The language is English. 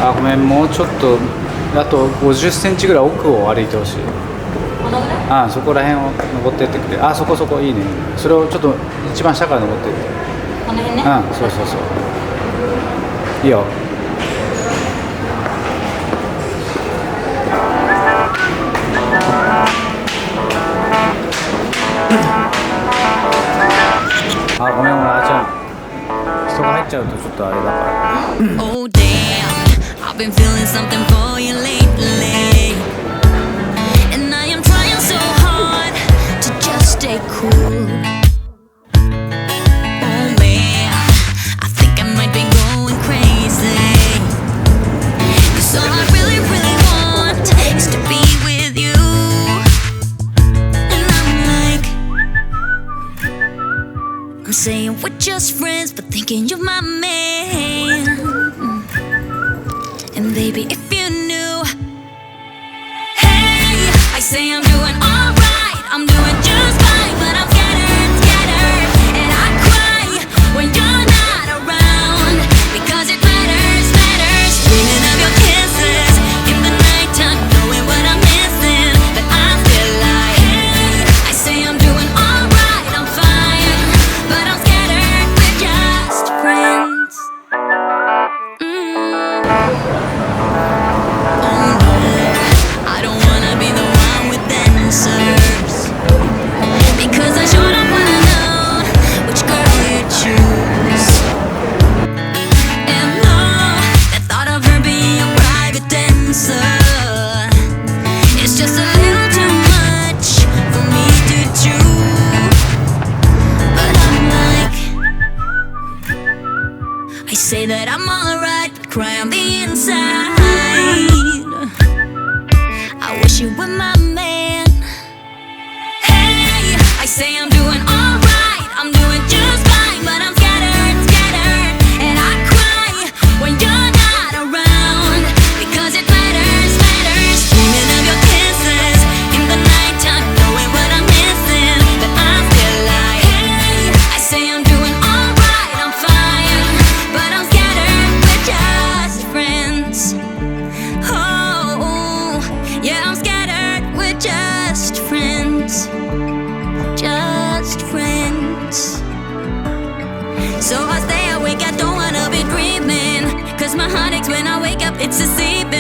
あ、ごめん、もうちょっとあと50センチぐらい奥を歩いてほしい。このぐらい？ああ、そこら辺を登ってってくれ。あ、そこそこいいね。それをちょっと一番下から登ってって。この辺ね。うん、そうそうそう。いいよ。あ、ごめんごめん、あーちゃん。人が入っちゃうとちょっとあれだから。Oh damn, I've been feeling something for you lately, and I am trying so hard to just stay cool. Oh man, I think I might be going crazy, 'cause all I really, really want is to be with you. And I'm saying we're just friends, but thinking you're my man. And baby, if you knew, hey, I say I'm doing alright, I'm doing just fine, but I'm scattered, scattered, and I cry when you're not around, because it matters, matters. Dreaming of your kisses in the nighttime, knowing what I'm missing, but I feel like, hey, I say I'm doing alright, I'm fine, but I'm scattered, we're just friends. I don't wanna be the one with answers, because I sure don't wanna know which girl you choose. And no, the thought of her being a private dancer, it's just a little too much for me to chew. But I'm like, I say that I'm alright, but cry on the inside. I wish you were my man. Hey, I say I'm doing alright, I'm doing just fine, but I'm scattered, scattered, and I cry when you're not around, because it matters, matters. Dreaming of your kisses in the nighttime, knowing what I'm missing, but I feel like, hey, I say I'm doing alright, I'm fine, but I'm scattered, we're just friends. Oh, yeah, I'm scattered, we're just friends, just friends. So I stay awake, I don't wanna be dreaming, 'cause my heart aches when I wake up, it's deceiving.